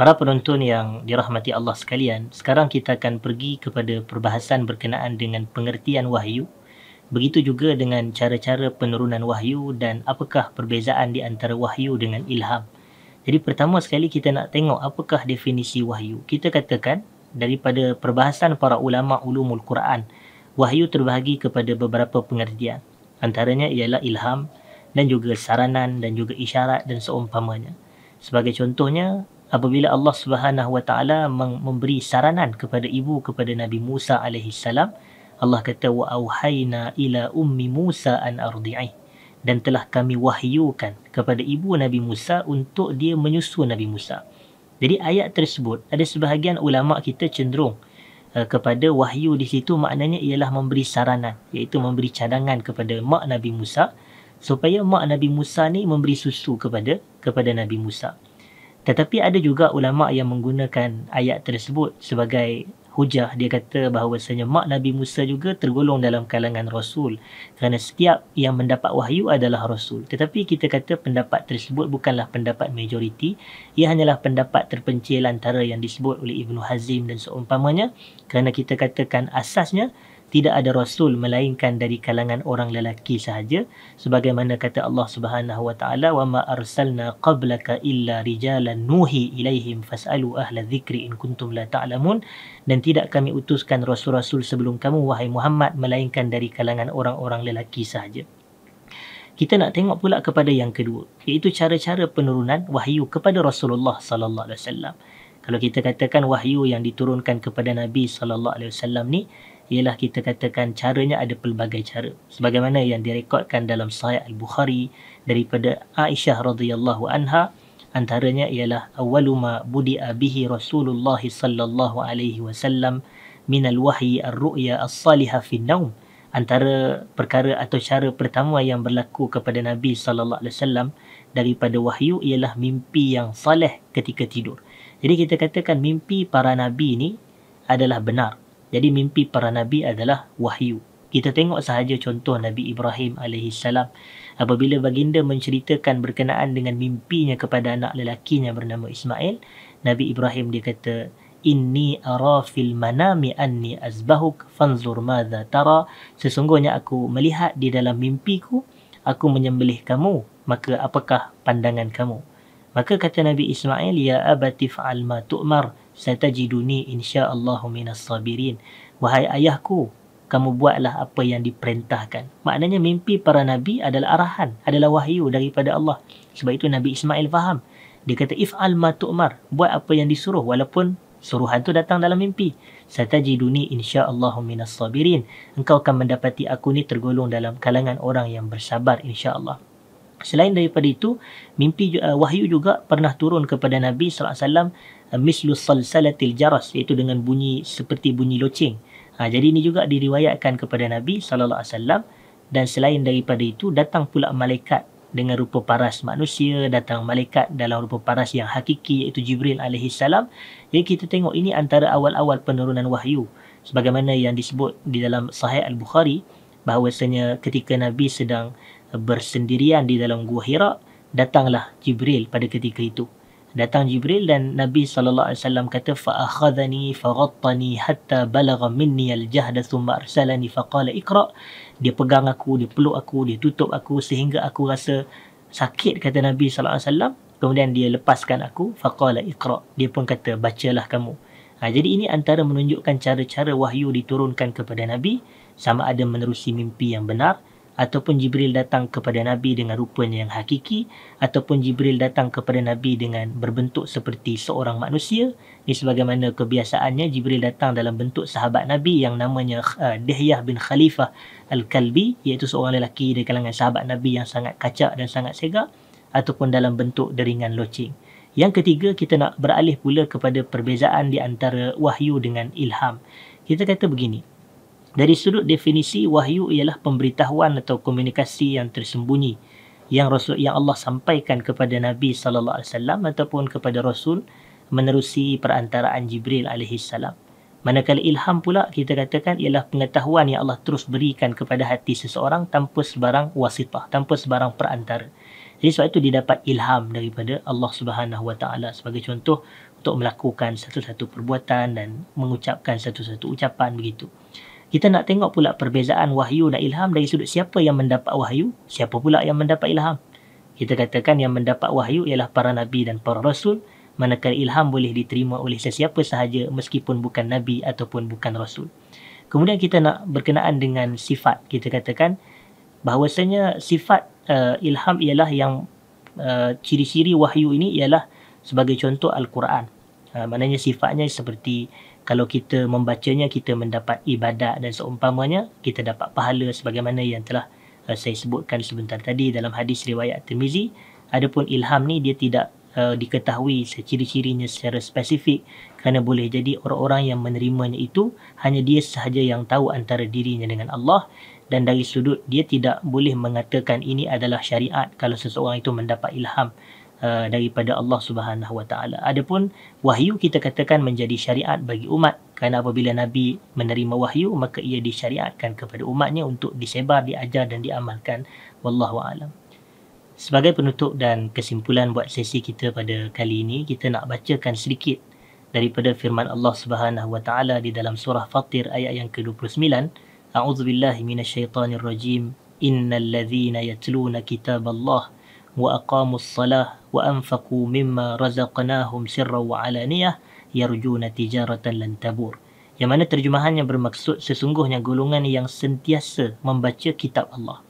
Para penonton yang dirahmati Allah sekalian, sekarang kita akan pergi kepada perbahasan berkenaan dengan pengertian wahyu. Begitu juga dengan cara-cara penurunan wahyu dan apakah perbezaan di antara wahyu dengan ilham. Jadi pertama sekali kita nak tengok apakah definisi wahyu. Kita katakan daripada perbahasan para ulama ulumul Quran, wahyu terbahagi kepada beberapa pengertian. Antaranya ialah ilham dan juga saranan dan juga isyarat dan seumpamanya. Sebagai contohnya, apabila Allah Subhanahu Wa Taala memberi saranan kepada kepada Nabi Musa alaihi salam, Allah kata wa auhayna ila ummi Musa an ardi'ih, dan telah kami wahyukan kepada ibu Nabi Musa untuk dia menyusu Nabi Musa. Jadi ayat tersebut ada sebahagian ulama kita cenderung kepada wahyu di situ maknanya ialah memberi saranan, iaitu memberi cadangan kepada mak Nabi Musa supaya mak Nabi Musa ni memberi susu kepada Nabi Musa. Tetapi ada juga ulama yang menggunakan ayat tersebut sebagai hujah. Dia kata bahawasanya mak Nabi Musa juga tergolong dalam kalangan Rasul, kerana setiap yang mendapat wahyu adalah Rasul. Tetapi kita kata pendapat tersebut bukanlah pendapat majoriti. Ia hanyalah pendapat terpencil antara yang disebut oleh Ibnu Hazim dan seumpamanya, kerana kita katakan asasnya tidak ada Rasul melainkan dari kalangan orang lelaki sahaja, sebagaimana kata Allah Subhanahu Wa Taala, wa ma arsalna qablaka illa rijalan nuhi ilaihim fas'alu ahla dzikri in kuntum la ta'lamun, dan tidak kami utuskan rasul-rasul sebelum kamu wahai Muhammad melainkan dari kalangan orang-orang lelaki sahaja. Kita nak tengok pula kepada yang kedua, iaitu cara-cara penurunan wahyu kepada Rasulullah sallallahu alaihi wasallam. Kalau kita katakan wahyu yang diturunkan kepada Nabi sallallahu alaihi wasallam ni ialah kita katakan caranya ada pelbagai cara, sebagaimana yang direkodkan dalam Sahih Al-Bukhari daripada Aisyah radhiyallahu anha. Antaranya ialah awwalu ma budi'a bihi Rasulullah sallallahu alaihi wasallam min al-wahyi ar-ru'ya as-salihah fi an-naum. Antara perkara atau cara pertama yang berlaku kepada Nabi sallallahu alaihi wasallam daripada wahyu ialah mimpi yang saleh ketika tidur. Jadi kita katakan mimpi para nabi ni adalah benar. Jadi mimpi para nabi adalah wahyu. Kita tengok sahaja contoh Nabi Ibrahim AS. Apabila baginda menceritakan berkenaan dengan mimpinya kepada anak lelakinya bernama Ismail, Nabi Ibrahim dia kata, inni ara fil manami anni azbahuk fanzur madza tara. Sesungguhnya aku melihat di dalam mimpiku, aku menyembelih kamu, maka apakah pandangan kamu? Maka kata Nabi Ismail, ya abati fa'al ma tu'mar satajiduni insyaallahu minas sabirin. Wahai ayahku, kamu buatlah apa yang diperintahkan. Maknanya mimpi para nabi adalah arahan, adalah wahyu daripada Allah. Sebab itu Nabi Ismail faham. Dia kata if'al ma tu'mar, buat apa yang disuruh walaupun suruhan tu datang dalam mimpi. Satajiduni insyaallahu minas sabirin. Engkau akan mendapati aku ni tergolong dalam kalangan orang yang bersabar insyaallah. Selain daripada itu, mimpi wahyu juga pernah turun kepada Nabi SAW mislu salsalatil jaras, iaitu dengan bunyi seperti bunyi loceng. Jadi ini juga diriwayatkan kepada Nabi SAW. Dan selain daripada itu, datang pula malaikat dengan rupa paras manusia, datang malaikat dalam rupa paras yang hakiki, iaitu Jibril AS. Jadi kita tengok ini antara awal-awal penurunan wahyu, sebagaimana yang disebut di dalam Sahih Al-Bukhari, bahawasanya ketika Nabi sedang bersendirian di dalam Gua Hira, datanglah Jibril pada ketika itu. Datang Jibril dan Nabi SAW kata, فَأَخَذَنِي فَغَطَّنِي حَتَّى بَلَغَ مِنِّي الْجَهْدَ ثُمَّ أَرْسَلَنِي فَقَالَ إِقْرَأْ. Dia pegang aku, dia peluk aku, dia tutup aku sehingga aku rasa sakit, kata Nabi SAW. Kemudian dia lepaskan aku, فَقَالَ إِقْرَأْ. Dia pun kata, bacalah kamu. Jadi ini antara menunjukkan cara-cara wahyu diturunkan kepada Nabi, sama ada menerusi mimpi yang benar, ataupun Jibril datang kepada Nabi dengan rupanya yang hakiki, ataupun Jibril datang kepada Nabi dengan berbentuk seperti seorang manusia. Ini sebagaimana kebiasaannya, Jibril datang dalam bentuk sahabat Nabi yang namanya Dihyah bin Khalifah Al-Kalbi, iaitu seorang lelaki dari kalangan sahabat Nabi yang sangat kacak dan sangat segak, ataupun dalam bentuk deringan loceng. Yang ketiga, kita nak beralih pula kepada perbezaan di antara wahyu dengan ilham. Kita kata begini, dari sudut definisi, wahyu ialah pemberitahuan atau komunikasi yang tersembunyi yang Allah sampaikan kepada Nabi sallallahu alaihi wasallam ataupun kepada Rasul menerusi perantaraan Jibril alaihi salam. Manakala ilham pula kita katakan ialah pengetahuan yang Allah terus berikan kepada hati seseorang tanpa sebarang wasitah, tanpa sebarang perantara. Jadi sebab itu didapat ilham daripada Allah Subhanahu Wa Taala. Sebagai contoh, untuk melakukan satu-satu perbuatan dan mengucapkan satu-satu ucapan begitu. Kita nak tengok pula perbezaan wahyu dan ilham dari sudut siapa yang mendapat wahyu, siapa pula yang mendapat ilham. Kita katakan yang mendapat wahyu ialah para nabi dan para rasul, manakala ilham boleh diterima oleh sesiapa sahaja meskipun bukan nabi ataupun bukan rasul. Kemudian kita nak berkenaan dengan sifat. Kita katakan bahawasanya sifat ilham ialah yang ciri-ciri wahyu ini ialah sebagai contoh Al-Quran. Maknanya sifatnya seperti kalau kita membacanya kita mendapat ibadat dan seumpamanya, kita dapat pahala sebagaimana yang telah saya sebutkan sebentar tadi dalam hadis riwayat Tirmizi. Adapun ilham ni dia tidak diketahui ciri-cirinya secara spesifik, kerana boleh jadi orang-orang yang menerimanya itu hanya dia sahaja yang tahu antara dirinya dengan Allah, dan dari sudut dia tidak boleh mengatakan ini adalah syariat kalau seseorang itu mendapat ilham daripada Allah Subhanahu Wa Taala. Adapun wahyu kita katakan menjadi syariat bagi umat, kerana apabila Nabi menerima wahyu maka ia disyariatkan kepada umatnya untuk disebar, diajar dan diamalkan. Wallahu a'lam. Sebagai penutup dan kesimpulan buat sesi kita pada kali ini, kita nak bacakan sedikit daripada firman Allah Subhanahu Wa Taala di dalam surah Fatir ayat yang ke-29. A'udzubillahi minasyaitonirrajim. Innal ladzina yatluna kitaballah wa aqamus salah wa anfaqu mimma razaqnahum sirran wa alaniyah yarjuna tijaratan lan tabur. Yang mana terjemahannya bermaksud sesungguhnya golongan yang sentiasa membaca kitab Allah.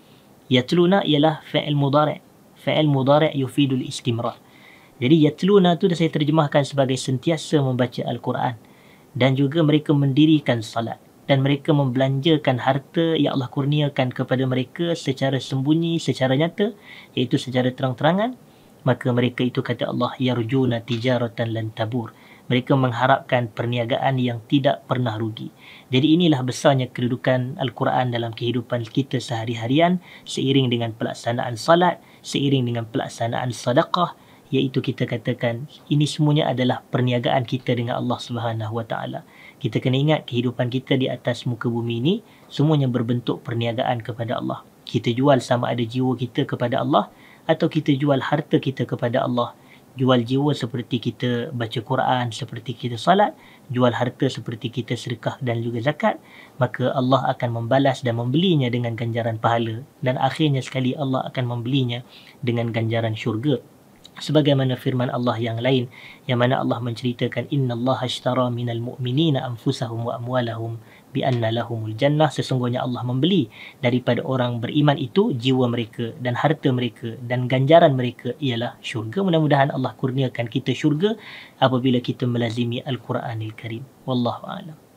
Yatluna ialah fa'il mudhari'. Fa'il mudhari' yufidul istimrar. Jadi yatluna tu saya terjemahkan sebagai sentiasa membaca Al-Quran, dan juga mereka mendirikan salat, dan mereka membelanjakan harta yang Allah kurniakan kepada mereka secara sembunyi, secara nyata, iaitu secara terang-terangan. Maka mereka itu, kata Allah, yarjuna tijaratan lan tabur. Mereka mengharapkan perniagaan yang tidak pernah rugi. Jadi inilah besarnya kedudukan Al-Quran dalam kehidupan kita sehari-harian, seiring dengan pelaksanaan salat, seiring dengan pelaksanaan sedekah, iaitu kita katakan ini semuanya adalah perniagaan kita dengan Allah Subhanahu Wa Taala. Kita kena ingat kehidupan kita di atas muka bumi ini semuanya berbentuk perniagaan kepada Allah. Kita jual sama ada jiwa kita kepada Allah atau kita jual harta kita kepada Allah. Jual jiwa seperti kita baca Quran, seperti kita salat, jual harta seperti kita sedekah dan juga zakat, maka Allah akan membalas dan membelinya dengan ganjaran pahala, dan akhirnya sekali Allah akan membelinya dengan ganjaran syurga. Sebagaimana firman Allah yang lain, yang mana Allah menceritakan innallaha ashtara minal mu'minina anfusahum wa amwalahum bi anna lahumul jannah. Sesungguhnya Allah membeli daripada orang beriman itu jiwa mereka dan harta mereka, dan ganjaran mereka ialah syurga. Mudah-mudahan Allah kurniakan kita syurga apabila kita melazimi Al-Quranil Karim. Wallahu a'lam.